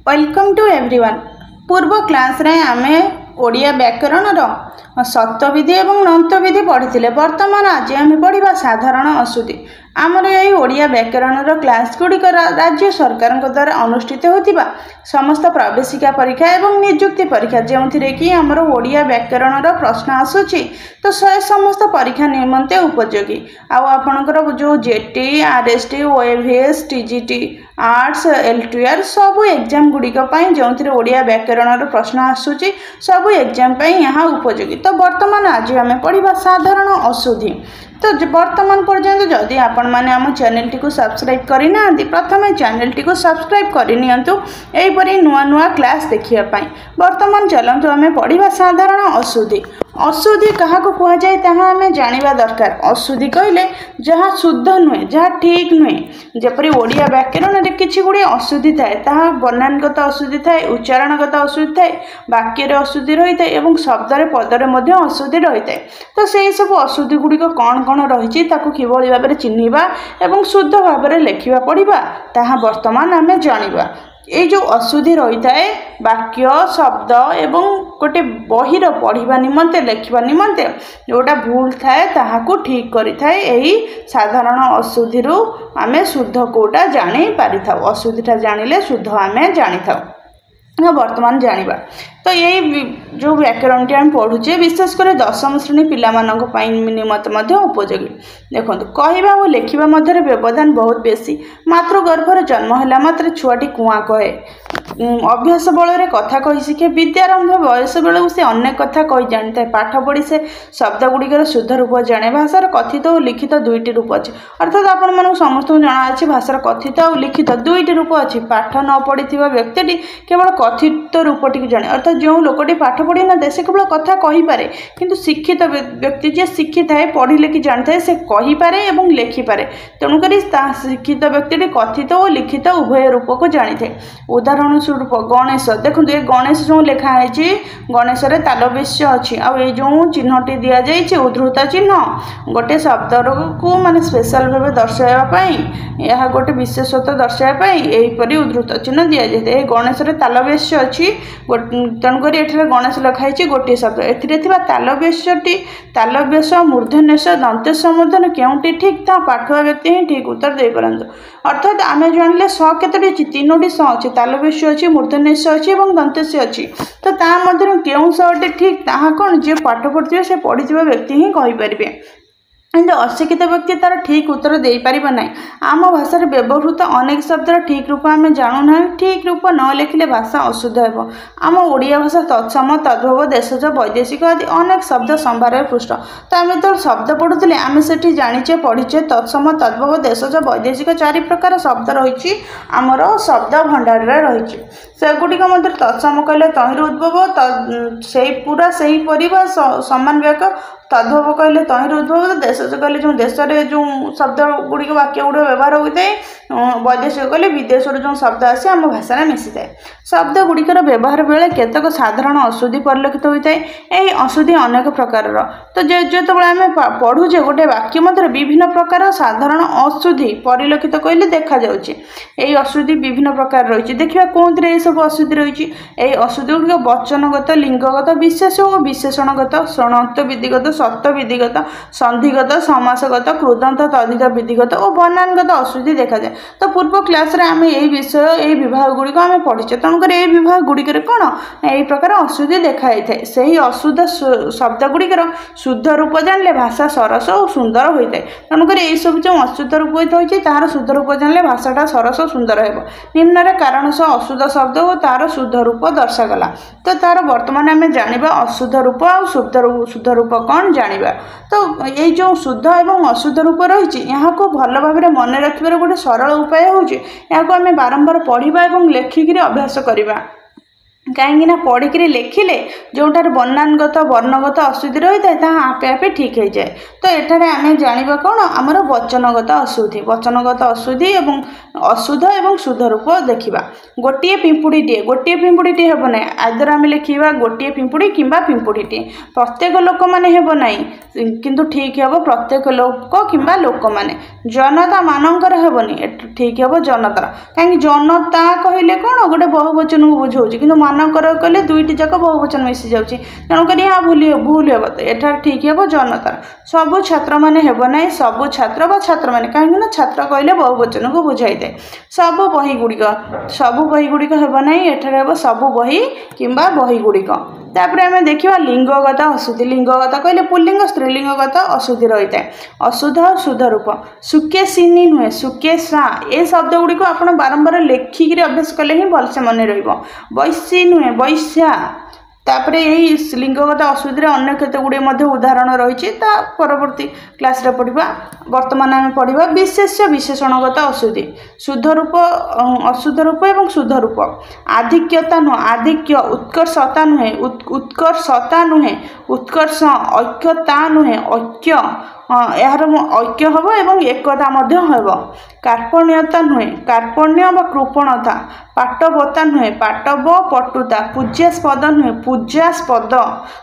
Welcome to everyone. पूर्व class रे आमे ओडिया व्याकरण सत्यविधि एवं नंतविधि पढ़ी। वर्तमान आज आम पढ़ा साधारण अशुद्धि। आमर यही ओडिया व्याकरण क्लास गुड़िक राज्य सरकार द्वारा अनुष्ठित होता समस्त प्रवेशिका परीक्षा एवं निजुक्ति परीक्षा जो कि आमर ओडिया व्याकरण प्रश्न आसूची तो समस्त परीक्षा निमंते उपयोगी। आपणकर जो jetty RST ओएवीएस TGT arts LTR सबू एग्जाम गुड़िक जो थे ओडिया व्याकरण प्रश्न आसूची सबू एग्जाम यहाँ उपयोगी। तो वर्तमान आज आम पढ़ा साधारण अशुद्धि। तो वर्तमान पर्यंत जदि आपण मैंने आम चैनल टी सब्सक्राइब करना प्रथम चैनल टी सब्सक्राइब करनी यहीपरी नुआ नुआ क्लास देखापी। वर्तमान चलतु आम पढ़ा साधारण अशुद्धि। अशुद्धि क्या कह जाए आम जाना दरकार। अशुद्धि कहले जहाँ शुद्ध नुहे जहाँ ठीक नुहे जपरी ओडिया व्याकरण में किसी गुड़े अशुद्धि थाए ताहा बनानगत अशुद्धि थाए उच्चारणगत अशुद्धि थाए वाक्य अशुद्धि रही है और शब्द पदरे अशुद्धि रही है। तो से सब अशुद्धि गुड़िक कौन कौन रही कि भाव में चिन्हवा और शुद्ध भाव में लेखा पढ़ा ताहा वर्तमान आम जाना। ये जो अशुद्धि रही है वाक्य शब्द एवं गोटे बहीर पढ़ा निमंते लेखा निमंते जोटा भूल थाए ताहाकू ठीक करि थाए यही साधारण अशुद्धि आम शुद्ध कोटा जानी पारि था। अशुद्धिटा जानिले शुद्ध आम जानी था। वर्तमान जानिबा तो यही जो व्याकरण टी आम पढ़ुचे विशेषकर दशम श्रेणी पिलामानंक निमत उपयोगी। देखो कहवा और लेखिबा मध्य व्यवधान बहुत बेसी। मातृगर्भर जन्म है मात्र छुआटी कुआ कहे अभ्यास बल में कथा कही शिखे विद्यारंभ बयस बेलू से अनेक कथा कही जानी था। पाठ पढ़ी से शब्द गुड़िकर शुद्ध रूप जाने। भाषार कथित और लिखित दुईटी रूप अच्छे अर्थात आपण मानक समस्त जनाअछि भाषार कथित और लिखित दुईटी रूप अच्छी। पाठ न पढ़ी व्यक्ति केवल कथित रूपटी जाने अर्थात जो लोकटी पाठ पढ़ी न था से केवल कथा कहीपे किंतु शिक्षित व्यक्ति जी शिक्षित है पढ़ी लिखि जानी था से कहीपे और लिखिपे। तेणुक शिक्षित व्यक्ति कथित और लिखित उभय रूप को जानी थे। उदाहरण स्वरूप गणेश देखो ये गणेश जो लिखाई गणेश तालव्य अच्छी आई जो चिन्हटी दि जाए उद्धृत चिन्ह गोटे शब्द को माने स्पेशल भाव दर्शाइवाई यह गोटे विशेषत्व दर्शाइवाई यहीपरी उद्धृत चिन्ह दि जाए। गणेश तालव्य अच्छी तेणुक गणेश लिखाई गोटे शब्द ए तालव्यटी तालव्यस मूर्धन्यस दंतेश मूर्धन क्योंटी ठीक था पाठुआ व्यक्ति ही ठीक उत्तर दे पारंतु। अर्थात आम जानिले स केतोटी तीनोटी स अच्छी तालव्य अच्छी मूर्धन्यस अच्छी और दंतेश अच्छी। तो ता मध्य केउं सटी ठीक ताहा कौन जे पाठ पढ़े से पढ़ी व्यक्ति ही कहीपरि। अशिक्षित व्यक्ति तार ठीक उत्तर दे पार ना। आम भाषा व्यवहृत अनेक शब्द ठीक रूप आम जानूना ठीक रूप न लिखिले भाषा अशुद्ध हो। आम ओडिया भाषा तत्सम तद्भव देशज वैदेशिक आदि अनेक शब्द संभार पृष्ठ। तो आम जो शब्द पढ़ुले आम से जानीचे पढ़ीचे तत्सम तद्भव देशज वैदेशिक 4 प्रकार शब्द रही आमर शब्द भंडार रही से गुड़िक मध्य तत्सम कहले तहिर उद्भव से पूरा से ही परिवार समान व्याक तद्भव कहले तहिर उद्भव देशज कहले जो देश में जो शब्द गुड़िक वाक्य गुड़ व्यवहार होता है वैदेशिक कहले विदेश जो शब्द आसे आम भाषा में मिसी थाए। शब्द गुड़िकर व्यवहार बेले केतक साधारण अशुद्धि परिलक्षित होता है। यही अशुद्धि अनेक प्रकार तो जो आम पढ़ुचे गोटे वाक्य मध्य विभिन्न प्रकार साधारण अशुद्धि परिलक्षित कहले देखा जाउछि। यही अशुद्धि विभिन्न प्रकार रही। देखिए कौन थे सब अशुद्धि रही। अशुद्धि गुड़िक वचनगत लिंगगत विशेष और विशेषणगत श्रणत्व विधिगत सत्व विधिगत संधिगत समासगत कृदंत तद्धित विधिगत और बनानगत अशुद्धि देखा जाए। तो पूर्व क्लास रे आम यही विषय यही विभाग गुड़िक आम पढ़ीचे तेणुक यही विभाग गुड़िकर कौन यही प्रकार अशुद्धि देखाई थाए। से ही अशुद्ध शब्द गुड़िकर शुद्ध रूप जानिले भाषा सरस और सुंदर होता है। तेणुक यही सब जो अशुद्ध रूप होती तार शुद्ध रूप जानिले भाषाटा सरस और सुंदर हो। निम्न कारण सह अशुद्ध शब्द और तार शुद्ध रूप दर्शागला। तो तार वर्तमान आम जाना अशुद्ध रूप और शुद्ध रूप कौन जानिबा। तो ये जो शुद्ध एवं अशुद्ध रूप रही यहाँ को भल भाव में मन रखिबार गोटे सरल उपाय होची आम बारंबार पढ़ा और लेखिकी अभ्यास करवा। कहीं पढ़ी लिखिले जोटार बनानगत वर्णगत अशुद्धि रही है ताहा आपे आपे ठीक हो जाए। तो एठारे आमे जानिबा कौन आमर वचनगत अशुद्धि एवं अशुद्ध एवं शुद्ध रूप देखा। गोटे पिंपुड़ीटे हेब ना आदर आम लिखा गोटे पिंपुड़ी किंबा पिंपुड़ीटे प्रत्येक लोक मैंने हेब ना किंतु ठीक हे प्रत्येक लोक किंबा लोक मैंने जनता मानकर हेबनी ठीक हे जनतार कहीं जनता कहले कौन गोटे बहुवचन को बुझाऊँ कि मानकर कहले दुईटी जाक बहुवचन मिसी जाऊँगी तेणुक यहाँ भूल हे तो एठार ठीक हे जनतार सबू छात्र मैंने हेब ना सबू छात्र बा छात्र मैंने कहीं छात्र कहले बहुवचन को बुझाई दे सबू बही गुड़िक हेब ना एठार हेब सबू बही किंबा बही गुड़िक। तापर आम देखा लिंगगत अशुद्धि लिंगगत कहले पुल्लिंग स्त्रीलिंगगत अशुद्धि रही है अशुद्ध और शुद्ध रूप सुके सिनी नुहे सुके सा ए शब्द गुड़ी को आप बारंबार लेखिकी अभ्यास कले ही भलसे मन रैसी नुहे वैश्या। तापर यही लिंगगत अशुद्धि अन्य केते गुड़े उदाहरण रही परवर्ती क्लास रे पढ़ा। वर्तमान आम पढ़ा विशेष्य विशेषणगत अशुद्धि शुद्ध रूप अशुद्ध रूप एवं शुद्ध रूप आधिक्यता नुह आधिक्य उत्कर्षता नुहे उत्कर्षता नुहे उत्कर्ष ऐक्यता नुहे ऐक्य यार ऐक्य हम एवं एकता हम कार्पण्यता नुहे कार्पण्य व कृपणता पाटवता नुहे पाटव पटुता पूज्यास्पद नुहे पूज्यास्पद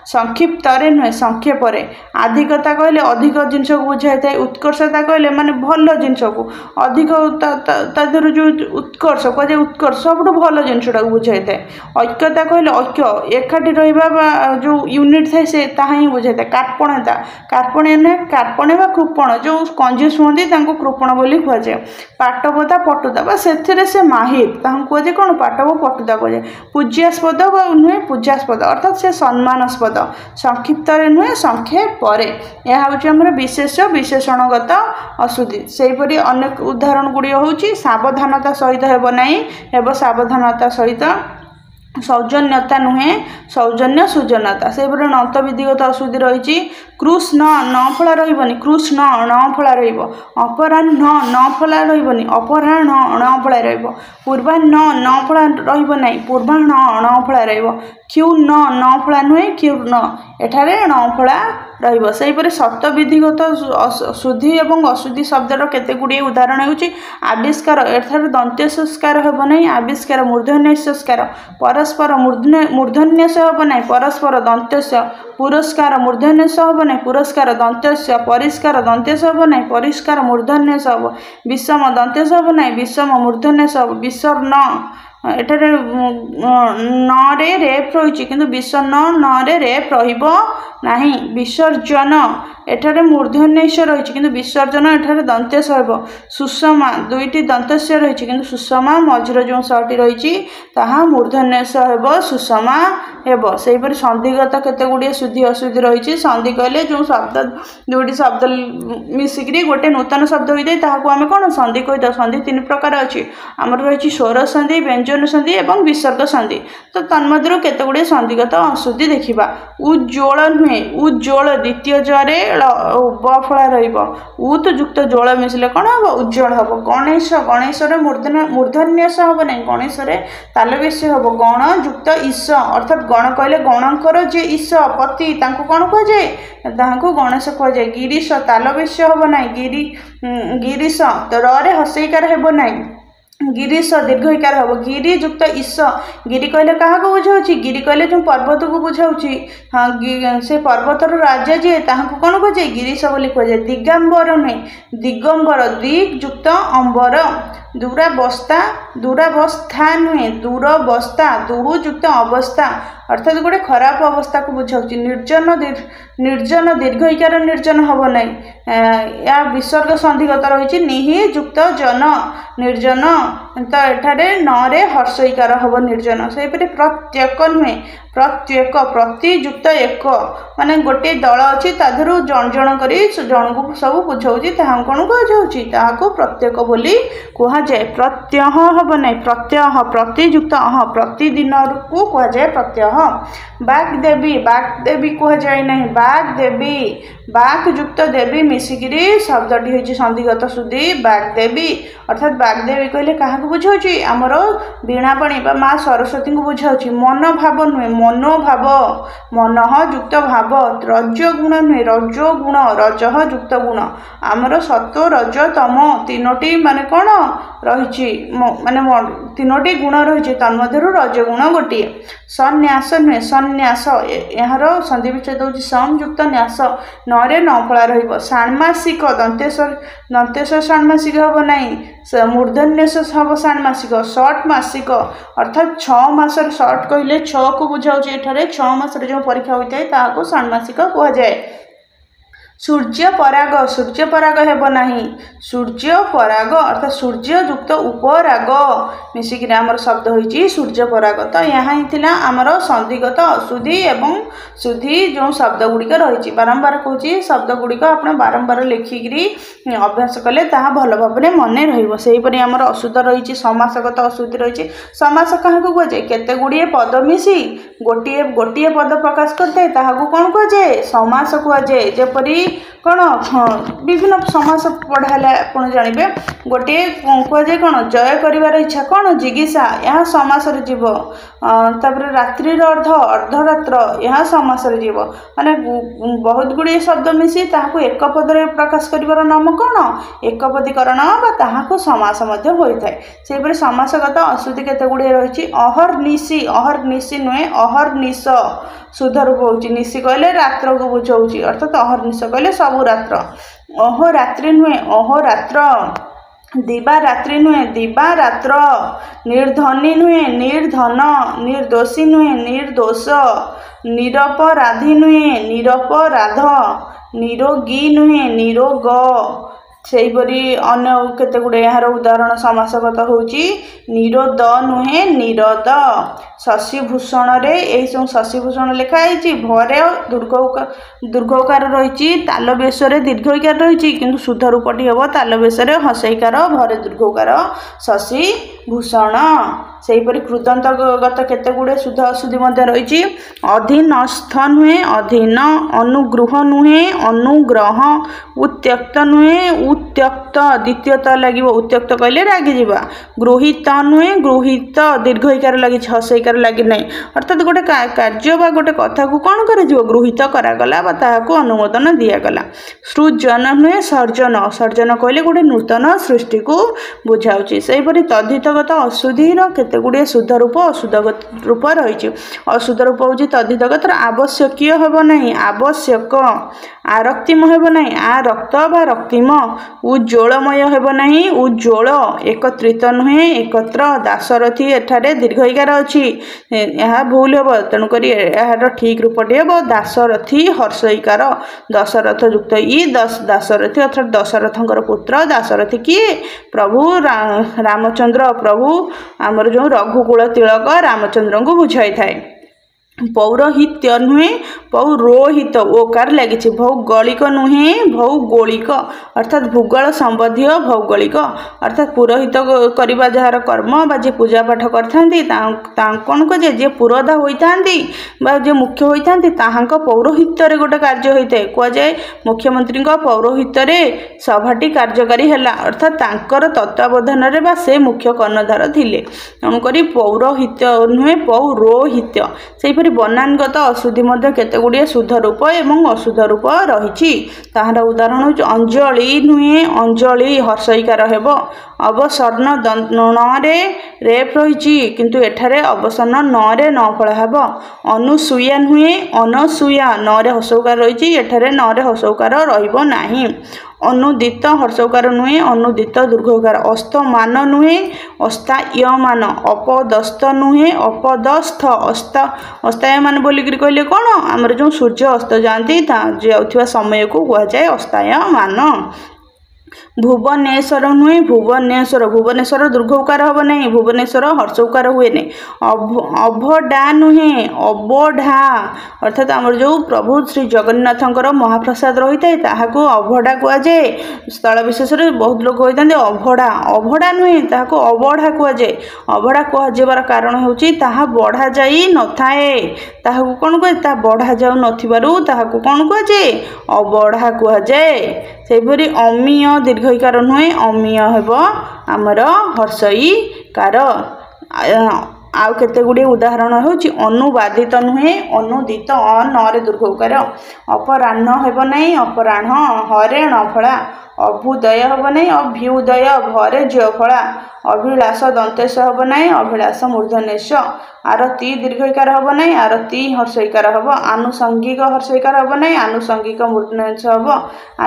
संक्षिप्त नुहे संक्षेप अधिकता कहले अधिक जिनस को बुझाई था उत्कर्षता कहले माने भल जिनस को अधिक तर जो उत्कर्ष कहे उत्कर्ष सब भल जिनटा बुझाई था ऐक्यता कहले ऐक्य एकाठी रहा जो यूनिट थाए से ताहा ही बुझाई था कार्पण्यता कार्पण्य नुहे कार्पण्य व कृपण जो कंजूस हुए कृपण बोली कहुए पाटवता पटुता बा से माहिर कहुए कौन पाटव पटुता कहुए पूज्यास्पद नुहे पूज्यास्पद अर्थात से सम्मानस्पद संक्षिप्त नुहे संक्षेप यह हूँ विशेष विशेषणगत अशुद्धि सेहीपरि अनेक उदाहरण गुड़ी हूँ सावधानता सहित हेब नहीं हेब सावधानता सहित सौजन्यता नुहे सौजन्य सुजनता से नंत विधिगत अशुद्धि रही कृष्ण न फला रही कृष्ण न फला अपराह्न न फला रही अपराह्न न फला पूर्वाह्न न फला रही पूर्वाह्न न फला क्षु न फला नुहे क्षुर्ण एठारे न फला रहीपरि सत विधिगत शुद्धि एवं अशुद्धि शब्दर केते गुड़िए उदाहरण होउछि आविष्कार एठारे दंत्य संस्कार हेब नहीं आविष्कार मूर्धन्य संस्कार परस्पर मूर्धन्य से हेब नहीं परस्पर दंत्य पुरस्कार मूर्धन्य से हेब नहीं पुरस्कार दंत्य परिष्कार दंत्य से हेब नहीं परिष्कार मूर्धन्य से हेब विषम दंत्य से हेब नहीं विषम मूर्धन्य से हेब विसर्ण एठारे न रे रेप रही कि विषर्ण न रे रेप रही विसर्जन एठारे मूर्धन्य रही कि विसर्जन एठारे दंत्य हेब सुषमा दुईटी दंत्य रही कि सुषमा मझिर जो शटी रही मूर्धन्य हेब सुषमा हेब सेहीपरि संधिगत केते गुड़िए शुद्धि अशुद्धि रही संधि कहले जो शब्द दुईटी शब्द मिसिक गोटे नूतन शब्द होता है ताकू आम कौन संधि कही संधि तीन प्रकार अच्छी आमर रही स्वर संधि व्यंजन संधि और विसर्ग संधि तो तन्मध्य केते गुड़िए संधिगत अशुद्धि देखा उज्ज्वल नुहे उज्ज्वल द्वितीय जरे ब फला रुत युक्त ज्वल मिसले कौन हम उज्ज्वल हम गणेश गणेश मूर्धन्य हम ना गणेश तालवेश हम गण युक्त ईश अर्थात गण कहले गणकर जे ईश पति कौन कहुए गणेश कहुए गिरीश तालवेश हम ना गिरीश रे हसईकार हेब ना गिरीश दीर्घकार हम गिरी युक्त ईश गिरी कहले क्या बुझाऊँ गिरी कहले जो पर्वत को बुझाऊँ हाँ से पर्वतर राजा जी कौन कहुए गिरीश बोली कहुए दिगंबर नुहे दिगंबर दिग युक्त अंबर दूरावस्था नुहे दूरवस्था दूर युक्त अवस्था अर्थात गोटे खराब अवस्था को बुझाऊँ निर्जन दीर्घकार निर्जन हम ना या विसर्ग संधिगत रही निहि युक्त जन निर्जन तो एठारे न रे हर्षईकार हम निर्जन सेहीपरि प्रत्येक नुहे प्रत्येक प्रतियुक्त एक माने गोटे दल अच्छी ताधर जन जन कर जन को सब बुझाऊँ कौन बुझाऊँ प्रत्येक बोली कहुए प्रत्यय हम ना प्रत्यय प्रतियुक्त प्रतिदिन को कहुए प्रत्यय बाग्देवी कहुए ना बाग्देवी बाक युक्त देवी मिसिकी शब्दटी होची संधिगत सुधी बागदेवी अर्थात बागदेवी कहले क्या बुझाऊँ आमर वीणापाणी माँ सरस्वती को बुझाऊँ मनोभाव नुहे मनोभाव मन युक्त भाव रजगुण नुहे रजोगुण रज युक्त गुण आमर सत्व रज तम तीनोटी माने कौन रही माने तीनोटी गुण रही तन्मध्य रजगुण गोटे सन्यास नुहे सन्यास यार संधि विच्छेद होची संयुक्त न्यास नरे नफला षाण्मासिक दंतेश्वर षाण्मासिक हम ना मूर्धन्यस हम षाण्मासिक षट मासिक अर्थात 6 मासर षट कहले 6 को बुझाऊँ एठारे 6 मासर जो परीक्षा होता है ताकू षाण्मासिक कहुए सूर्य पराग हेब नहीं सूर्य पराग अर्थात सूर्य युक्त उपराग मिसिक आमर शब्द होइछि सूर्य पराग तो यहाँ ही आमर संधिगत अशुद्धि एवं शुद्धि जो शब्द गुड़िक रही बारंबार कहूँ शब्द गुड़िक आप बारंबार लिखिकी अभ्यास कले भल भाव मन रहीपरी आमर अशुद्ध रही समासगत अशुद्धि रही समास क्या कहुए केते गुड़िए पद मिसी गोटे गोटे पद प्रकाश करते कौन कहुए समास कहुए जेपरी कौन विभिन्न समास पढ़ाले आप जानवे गोटे कहुए कौन जय कर इच्छा कौन जिगिसा यहाँ समास जीव तापर रात्रि अर्ध अर्धरात्र यहाँ समास जीव माने बहुत गुड़िए शब्द मिसी एक पदरे प्रकाश कर नाम कौन एकपदीकरण ताहाको समास होता है से समासगत अशुद्धि केते गुड़िए रही अहर्निशी नुहे अहर्निश शुद्ध रूप होची निशी कहले रात्र को बुझाऊँ अर्थात अहर्निश कहले सबु रात्र अहोरात्रि नुहे अहोरात्र दिवा रात्रि नुहे दिवा रात्र निर्धनी नुहे निर्धन निर्दोषी नुहे निर्दोष निरपराधी नुहे निरपराध निरोगी नुहे निरोग सेहीपरी अन्य केते गुड़े यार उदाहरण समासगत होची निरोद नुहे निरोद शशिभूषण रे यही सब शशिभूषण लिखाई भरे दीर्घकार रही तालबेशरे दीर्घकार रही किंतु शुद्ध रूपटी हम तालबेशरे हसईकार भरे दीर्घकार शशिभूषण सेहीपरी कृदंतगत केते गुड़े शुद्ध अशुद्धि रही अधीनस्थ नुहे अधीन अनुगृह नुहे अनुग्रह उत्त्यक्त नुहे उत्त्यक्त द्वितीयत लगे उत्त्यक्त कहले रागी गृहीत नुहे गृहीत दीर्घईकार लगी हसईकार लगे ना अर्थात गोटे कार्य बा गोटे कथा को कौन कर गृहीत करागला अनुमोदन दिगला सृजन नुहे सर्जन सर्जन कहले गोटे नूतन सृष्टि को बुझाऊँ सेहीपरी तद्धितगत अशुद्धि केते गुड़िए शुद्ध रूप अशुद्ध रूप रही अशुद्ध रूप हूँ तद्धितगत आवश्यकीय हेब नहीं आवश्यक आरक्तिम हेब नहीं आरक्त बा रक्तिम उज्ज्वलमय हेब नहीं उज्ज्वल एकत्रित नुहे एकत्र दाशरथी एठारे दीर्घईकार अच्छी यह भूल हेब तेणुक यार ठीक रूपटी हेब दाशरथी हर्षईकार दशरथ युक्त ई दाशरथी अर्थात दशरथंकर पुत्र दाशरथी किए प्रभु रामचंद्र प्रभु आमर जो रघुकुल तिलक रामचंद्र को बुझाई थाए पौरोहित्य नुहे पौरोहित ओकार लगी भौगोलिक नुहे भौगोलिक अर्थात भूगोल संबंधी भौगोलिक अर्थात पुरोहित करवा जार कर्म बा जे पूजा पाठ करता कौन कहे जे पुरोधा होता जे मुख्य होता पौरोहित्य गोटे कार्य होता है कहुए मुख्यमंत्री पौरोहित्य सभाटी कार्यकारी है अर्थात तांकर तत्वावधान बा से मुख्य कर्णधार थिले तेणुक पौरोहित्य नुहे पौरोहित्य से बनानगत अशुद्धि केते गुड़िए शुद्ध रूप एवं अशुद्ध रूप रही ताहार उदाहरण हो अंजलि नुहे अंजलि हर्षईकार हेब अवसर्ण रे रेप रही किंतु एठारे अवसर्ण नरे नफल हेब अनुसूया नुहे अनसूया नरे हसौकार रही एठारे नरे हसौकार रहिबो नाही अनुदित हर्षकार नुहे अनुदित दीर्घकार अस्तमान नुहे अस्तायमान अपदस्थ नुहे अपदस्थ अस्तायमान बोलिक कहले कौन आमर जो सूर्य अस्त जाती जाऊा समय को कहुए अस्तायमान भुवनेश्वर नुहे भुवनेश्वर भुवनेश्वर दीर्घ उकार हम ना भुवनेश्वर हर्ष उकार हुए नहीं अभढ़ा नुहे अबढ़ा अर्थात आमर जो प्रभु श्री जगन्नाथ महाप्रसाद रही है ताकू अभढ़ा कहुए स्थल विशेष बहुत लोग होता अभढ़ा अभढ़ा नुहे अबढ़ा कहुए अभढ़ा कहुवर कारण हूँ बढ़ा जाई न थाए कौन कहे बढ़ा जाऊ नथिबारु ताहाकू कौन कहुए अबढ़ा कहुए सेपरी अमीय दीर्घईकार नुहे अमीय हेब आमर हर्षईकार आउ केते गुडी उदाहरण होची अनुवादित नुहे अनुदित अनरे दीर्घ उकार अपराह्न हेब नहीं अपराह्न हरे णफला अभ्युदय हम नहीं अभ्युदय भरे ज्यफला अभिलाष दंतेश हम नहीं अभिलाष मूर्धनेश आरती दीर्घईकार हम नहीं आरती हर्षईकार हम आनुषंगिक हर्षईकार हम नहीं आनुषंगिक मूर्धनेश हम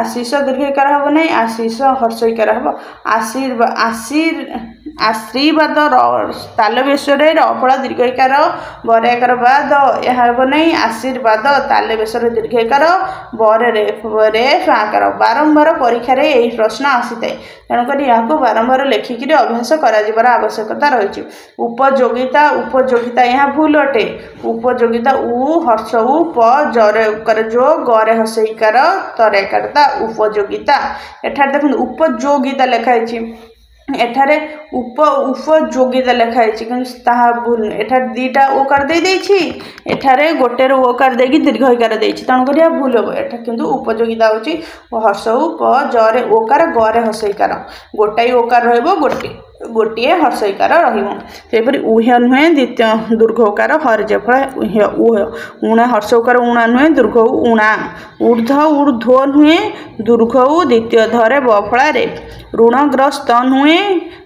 आशीष दीर्घईकार हम नहीं आशीष हर्षईकार हम आशीर्वाद तालबेश्वर अफला दीर्घईकार बरयाकार बाद यह नहीं आशीर्वाद तालबेश्वर दीर्घईकार बरे फाकार बारंबार परीक्षा यही प्रश्न आसी था तेणुक यहाँ बारंबार लेखिक अभ्यास कर आवश्यकता रही उपयोगिता उपयोगिता यहाँ भूल अटे उपयोगिता उ हर्ष उ प जरे कर जो गरे हर्षईकार तरेकारता उपयोगिता एठार देखो उपयोगिता लिखाई एठारे उपयोगिता लिखाई भूल एठार दीटा ओकार दे एठारे गोटे ओकार देकी दीर्घईकार तेणुक भूल हम एटा किंतु उपयोगिता हूँ हर्ष प जरे ओकार गरे हर्षईकार गोटाई ओकार रोटे गोटे हर्षईकार रहीपरी उह नुहे द्वितीय दीर्घ उकार हरजे फल उणा हर्ष उकार उणा नुहे दीर्घ उणा ऊर्ध ऊर्ध्व नुहे दीर्घ द्वितीय धरे बफला ऋणग्रस्त नुहे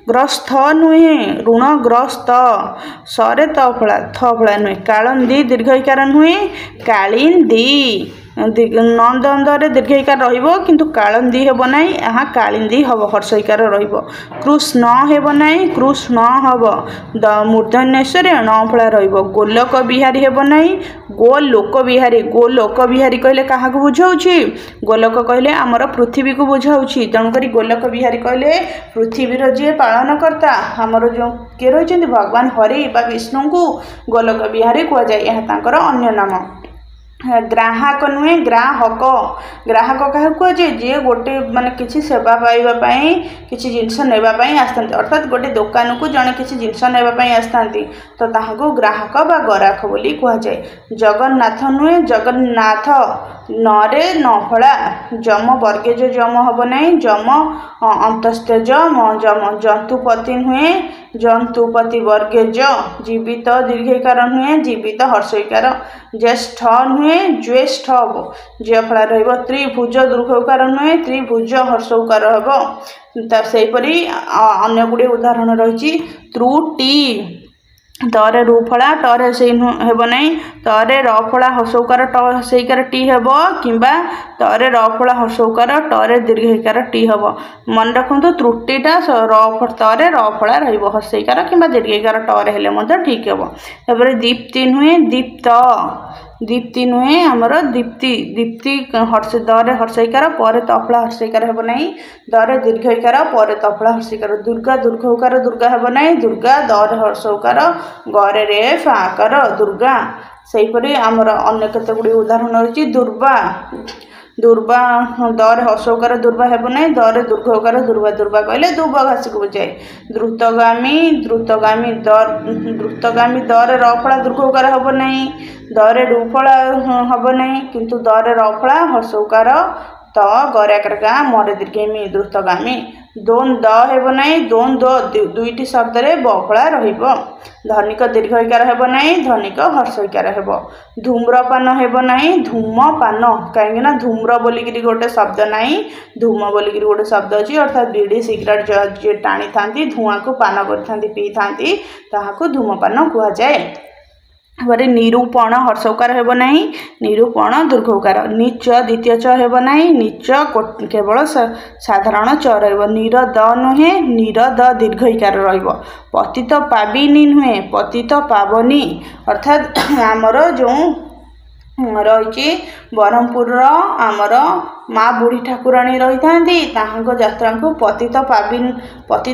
ग्रस्थ नुहे ऋणग्रस्त सरे तफला थफला नुहे कालंदी दीर्घईकार नुहे कालिंदी नंदे दीर्घईकार रु कालंदी हेब ना यहाँ कालिंदी हम हर्षईकार कृष्ण हेब ना कृष्ण हम मूर्धन्यश्वर णफला रोलोक बिहारी हेब ना गोलोक बिहारी कहले क्या बुझाऊँगी गोलोक कहले आमर पृथ्वी को बुझाऊँगी तेणुक गोलोक बिहारी कहले पृथ्वीर जी पालन करता आमर जो किए रही भगवान हरि बा विष्णु को गोलोक बिहारी कहुए यह अन्य नाम ग्राहक नुहे ग्राहक ग्राहक क्या कहुए जी गोटे माने किसी सेवा पाइबापी किसी जिनस नापी आसता अर्थात गोटे दुकान को जड़े किसी जिनस नापी आसता तो ताहाको ग्राहक बा गराख बोली कहुए जगन्नाथ नुहे जगन्नाथ नरे नफला जम वर्गेज जम हम ना जम अंतस्थ जम जम जंतुपति नुहे जंतुपति वर्गेज जीवित दीर्घईकार नुहे जीवित हर्षईकार ज्येष्ठ नुहे ज्येष्ठ हम जफला त्रिभुज दीर्घ उकार नुहे त्रिभुज हर्ष उकार हम सेपरी अन्य गुड़े उदाहरण रही त्रुटि तरे रुफला तरे से हेब ना तरे रफला हर्षौकार ट हर्षईकार टी हेब कि तरे रफला हर्षौकार टरे दीर्घईकार टी हेब मन रखु त्रुटिटा तरे रफला हर्षईकार कि दीर्घईकार टरे हेले ठीक हेब तापर दीप्ति नुहे दीप्त दीप्ति नुहे आमर दीप्ति दीप्ति हर्ष दरे हर्षईकार पर तफला हर्षईकार हेब ना दरे दीर्घईकार पर तफला हर्षईकार दुर्गा दीर्घ उकार दुर्गा हेब ना दुर्गा दरे हर्षौकार गरे रे फाकर दुर्गा सेपरी आमर अन्य केते गुडी उदाहरण रही दुर्वा दुर्वा दर हर्षौकार दुर्वा हेब ना दरे दीर्घ उकार दुर्वा दुर्वा कहले दुब घास को बुझाए द्रुतगामी द्रुतगामी दर रफला दीर्घ उकार हेब ना दरे रुफला हम ना किंतु दरे रफला हर्षौकार त गराकर गाँ मरे दीर्घमी द्रुतगामी दोन द हेब ना दोन दुईटी शब्द रे बफला रहिब धनिक दीर्घईकार हेब ना धनिक हर्षईकार हेब धूम्रपान हेब ना धूमपान कहीं धूम्र बोलिकी गोटे शब्द ना धूम बोलिकी गोटे शब्द अच्छी अर्थात बीड़ी सिगरेट जे टाणी था धूआं को पान कर पी था धूमपान कहुए बारे निरूपण हर्षौकार हेब ना निरूपण दीर्घ उकार नीच द्वितीय च हेब ना नीच केवल साधारण च नीर द नुहे नीर द दीर्घईकार पतित पाविनी नुहे पतित पावनी अर्थात आमर जो रही ब्रह्मपुर आमर माँ बुढ़ी ठाकुराणी रही था यात्रा को पतित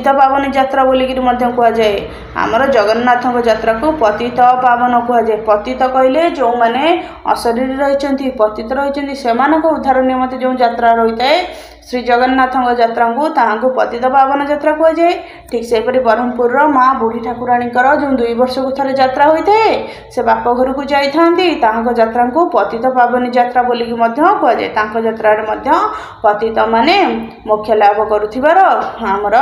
पावनी यात्रा बोलिकी कहुए। आमर जगन्नाथ यात्रा को पतित पावन कहुए। पतित कहले जो मैंने अशरीरी रही पतित रही से उद्धार निमंते जो यात्रा रही है श्री जगन्नाथ यात्रा को पतित पावन यात्रा कहुए। ठीक से ब्रह्मपुर माँ बुढ़ी ठाकुराणी जो 2 वर्ष को थरे यात्रा होता है से बाप घर को जाती यात्रा को पतित पावनी यात्रा बोलिकी कहुए। यात्रा पतित माने मोक्ष लाभ करुथिबार आमर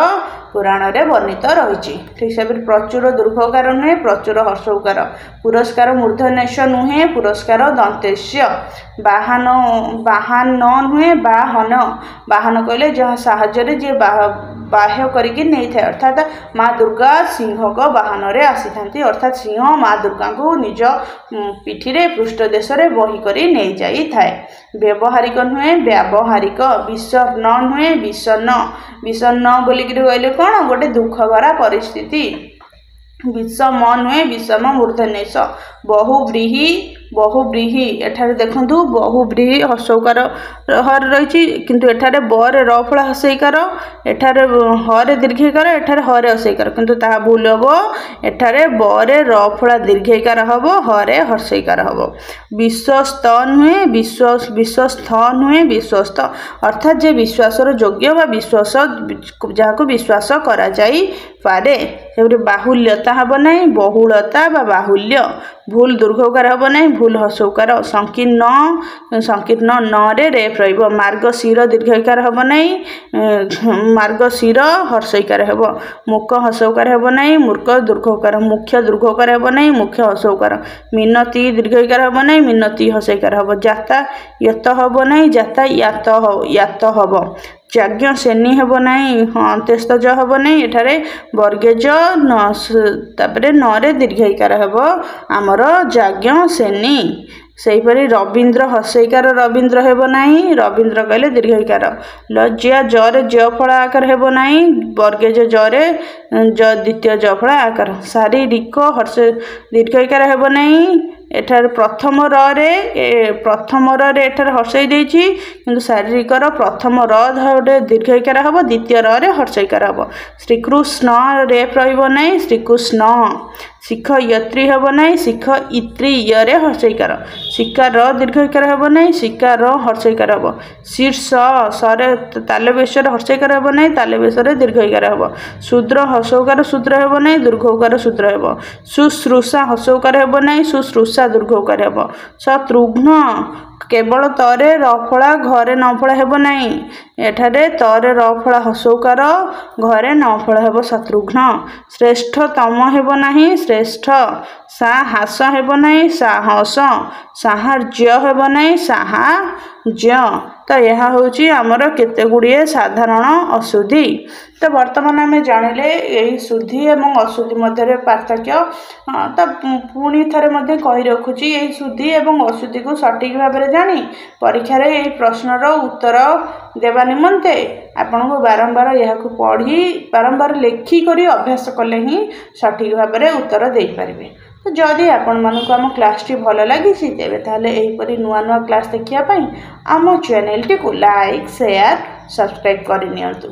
पुराण रे वर्णित रही। ठीक से प्रचुर दुर्घकार नुहे प्रचुर हर्षौकार पुरस्कार मूर्धन्यश नुहे पुरस्कार दंतेश्य बाहन बाहन नुहे बाहन बाहन कहले जहाँ साहाय्य जी बाह्य करके नहीं था अर्थात माँ दुर्गा सिंह को बाहन रे आसी था अर्थात सिंह माँ दुर्गा को निज पिठी रे पृष्ठ देश में बही करी नहीं जाई थाए। व्यवहारिक नुहे व्यावहारिक विषन्न नुहे विषन्न बोलिकी कहले कौन गोटे दुख भरा परिस्थिति। विषम नुहे विषम मूर्धन्यश बहुव्रीहि एठारे देखंतु बहुव्रीहि हर्षौकार हर रही किंतु एठारे बरे र फला हर्षैकार एठारे हरे दीर्घैकार एठारे हरे हर्षैकार किंतु ताहा भूल हबो एठारे बरे र फला दीर्घैकार हबो हरे हर्षैकार हबो। विश्वस्त नुहे विश्वस्थ नुहे विश्वस्त अर्थात जे विश्वासर योग्य बा विश्वास जहाँ विश्वास करा जाई पारे। बाहुल्यता हम ना बहुलता बा बाहुल्य भूल दुर्घकार हम ना भूल हर्षौकार संकीर्ण न रे रहिबो मार्गशीर दीर्घकार हम ना मार्गशीर हर्षैकार हम मूक हर्षौकार हम ना मूर्ख दुर्घकार मुख्य दुर्घकार हम ना मुख्य हर्षौकार मिनती दीर्घकार हम ना मिनती हर्षैकार हम जाता यत हम ना जाता यात हम जाज्ञ श्रेणी हेब ना अंत्यस्तज हेब ना एठारे वर्गेज तापरे नरे दीर्घैकार हेब आमर जाज्ञ श्रेणी। सेहीपरि रवींद्र हर्षैकार रवींद्र हेब ना रवींद्र कहले दीर्घैकार। लज्जा जरे ज फल आकार हेब ना वर्गेज जरे ज द्वितीय ज फल आकार। शारीरिक हर्ष दीर्घैकार हेब ना एठार प्रथम रे एठार हर्षई देछि किंतु शारीरिक प्रथम रे दीर्घैकार हम द्वितीय रे हर्षैकार हम। श्रीकृष्ण रे रहिबो नै श्रीकृष्ण शिख यत्री हम ना शिख इत्री रे हर्षैकार शिकार दीर्घैकार हम ना शिकार हर्षैकार हम। शीर्ष सरे तालवेशर हर्षैकार हम ना तालवेशर दीर्घैकार हम। शूद्र हर्षौकार शूद्र हम ना दीर्घौकार शूद्र हम। शुश्रूषा हर्षौकार हम ना शुश्रूषा दीर्घौकार हम। शत्रुघ्न केवल तरे रफला घरे नफला हेब नहीं एठारे तरे रफला हर्षौकार घरे नफला हेब शत्रुघ्न। श्रेष्ठतम हेब नहीं श्रेष्ठ साहस हेब नहीं साहस साहार्य हेब नहीं साहार्य। तो यह हूँ आमर केते गुड़िए साधारण अशुद्धि। तो वर्तमान आम जानिले यही शुद्धि एवं अशुद्धि मध्य पार्थक्य। तो पुणी थे कही रखुची यही शुद्धि एवं अशुद्धि को सठिक भाव में जानी परीक्षा रे यही प्रश्नर उत्तर देवा निमंते आपन को बारंबार यह पढ़ी बारंबार लेखिक अभ्यास कले ही सठिक भाव में उत्तर दे पारे। तो जदि आपण मानक आम क्लास टी भल लगी तेरे ताले एहीपरि नुआ नुआ क्लास देखिया पई आम चैनल टी को लाइक शेयर सब्सक्राइब करनियंतु।